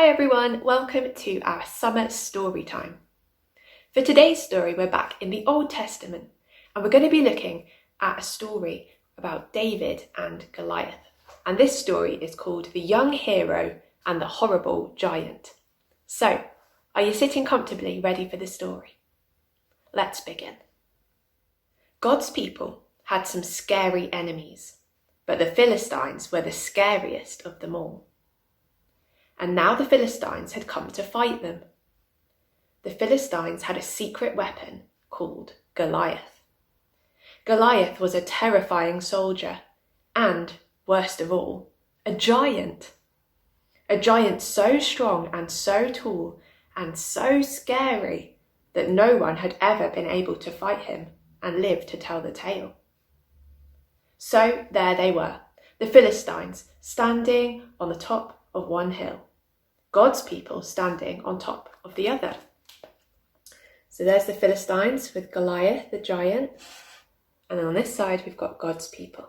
Hi everyone, welcome to our summer story time. For today's story, we're back in the Old Testament and we're going to be looking at a story about David and Goliath. And this story is called The Young Hero and the Horrible Giant. So, are you sitting comfortably ready for the story? Let's begin. God's people had some scary enemies, but the Philistines were the scariest of them all. And now the Philistines had come to fight them. The Philistines had a secret weapon called Goliath. Goliath was a terrifying soldier and, worst of all, a giant. A giant so strong and so tall and so scary that no one had ever been able to fight him and live to tell the tale. So there they were, the Philistines standing on the top of one hill. God's people standing on top of the other. So there's the Philistines with Goliath, the giant. And then on this side, we've got God's people.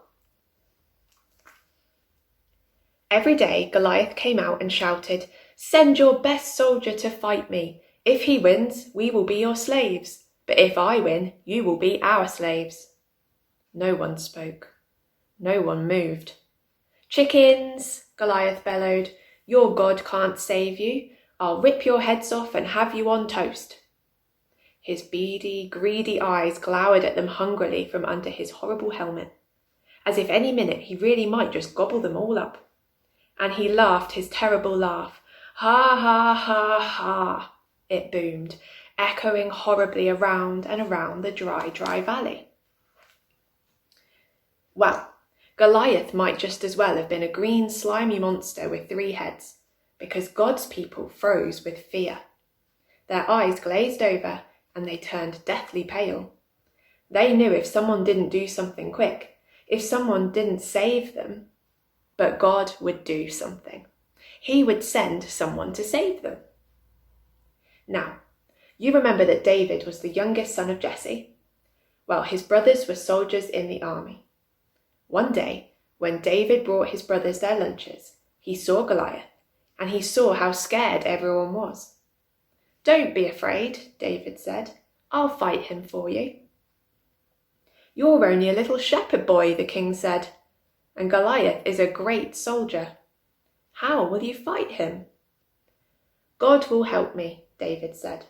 Every day, Goliath came out and shouted, "Send your best soldier to fight me. If he wins, we will be your slaves. But if I win, you will be our slaves." No one spoke. No one moved. "Chickens," Goliath bellowed. "Your God can't save you. I'll rip your heads off and have you on toast." His beady, greedy eyes glowered at them hungrily from under his horrible helmet, as if any minute he really might just gobble them all up. And he laughed his terrible laugh. Ha, ha, ha, ha, it boomed, echoing horribly around and around the dry valley. Well, Goliath might just as well have been a green, slimy monster with 3 heads, because God's people froze with fear. Their eyes glazed over and they turned deathly pale. They knew if someone didn't do something quick, if someone didn't save them, but God would do something. He would send someone to save them. Now, you remember that David was the youngest son of Jesse? Well, his brothers were soldiers in the army. One day, when David brought his brothers their lunches, he saw Goliath, and he saw how scared everyone was. "Don't be afraid," David said. "I'll fight him for you." "You're only a little shepherd boy," the king said, "and Goliath is a great soldier. How will you fight him?" "God will help me," David said.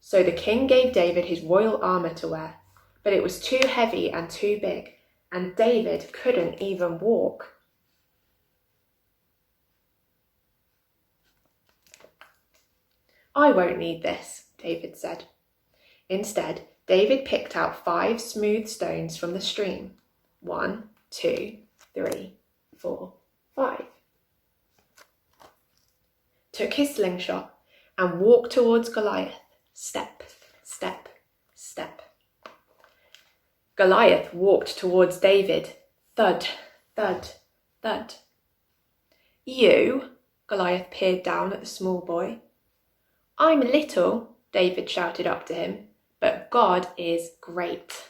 So the king gave David his royal armour to wear, but it was too heavy and too big, and David couldn't even walk. "I won't need this," David said. Instead, David picked out 5 smooth stones from the stream. 1, 2, 3, 4, 5. Took his slingshot and walked towards Goliath. Step, step, step. Goliath walked towards David. Thud, thud, thud. "You?" Goliath peered down at the small boy. "I'm little," David shouted up to him, "but God is great."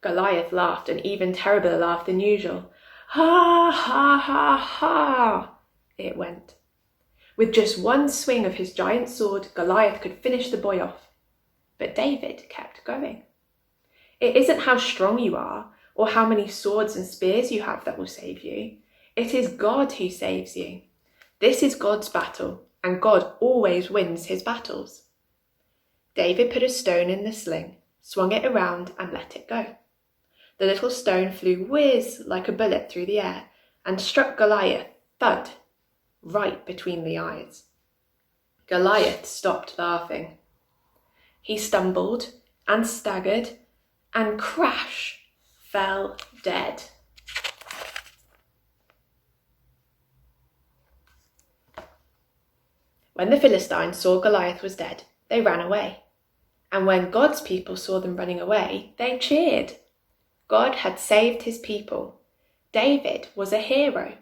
Goliath laughed an even terribler laugh than usual. Ha, ha, ha, ha, it went. With just one swing of his giant sword, Goliath could finish the boy off. But David kept going. It isn't how strong you are or how many swords and spears you have that will save you. It is God who saves you. This is God's battle, and God always wins his battles. David put a stone in the sling, swung it around and let it go. The little stone flew whiz like a bullet through the air and struck Goliath, thud, right between the eyes. Goliath stopped laughing. He stumbled and staggered and crash, fell dead. When the Philistines saw Goliath was dead, they ran away. And when God's people saw them running away, they cheered. God had saved his people. David was a hero.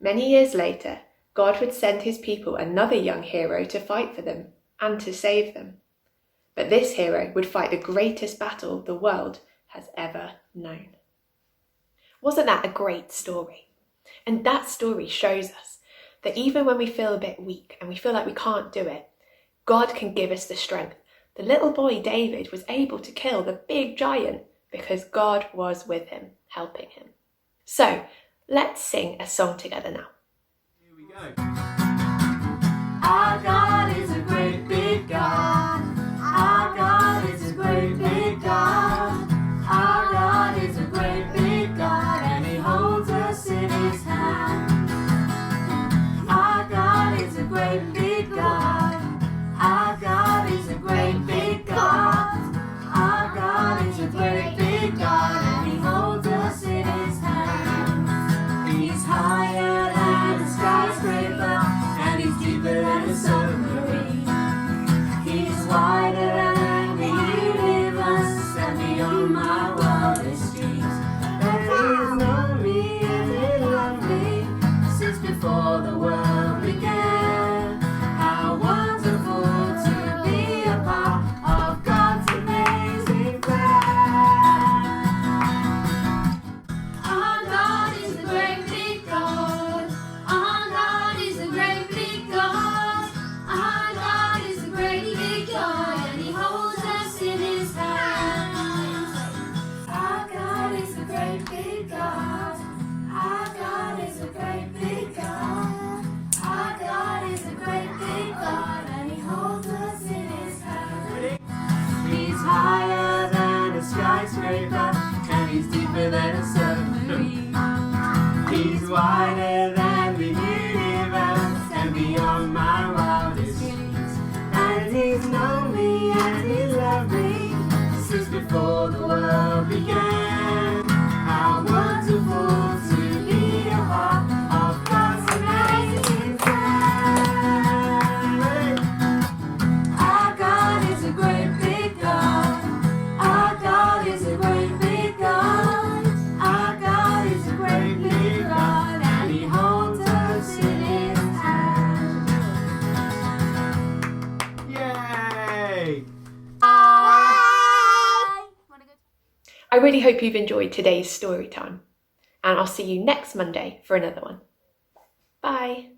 Many years later, God would send his people another young hero to fight for them and to save them. But this hero would fight the greatest battle the world has ever known. Wasn't that a great story? And that story shows us that even when we feel a bit weak and we feel like we can't do it, God can give us the strength. The little boy David was able to kill the big giant because God was with him, helping him. So let's sing a song together now. Here we go. Our God is a great big God. Our God is a great big God. Our God is a great big God, and He holds us in His hand. Our God is a great big God. Our God is a great big God. Our God is a great big God, and He holds us in His hand. He's higher than a skyscraper, and He's deeper than a submarine. He's wider than the universe, and beyond my wildest dreams. And He's known me and He loved me since before the world began. How wonderful to be a part of God's amazing plan. Our God is a great big God. Our God is a great big God. Our God is a great big God, and He holds us in His hands. Our God is a great big God. Our God is a great big God. Our God is a great big God, and He holds us in His hands. He's higher than a skyscraper, and He's deeper than a submarine. He's wider than the universe, and beyond my wildest dreams. And He's known me and He loved me since before the world began. How wonderful to be a part of God's amazing plan. Our God is a great big God. Our God is a great big God. Our God is a great big God, and He holds us in His hand. Yay! I really hope you've enjoyed today's story time, and I'll see you next Monday for another one. Bye.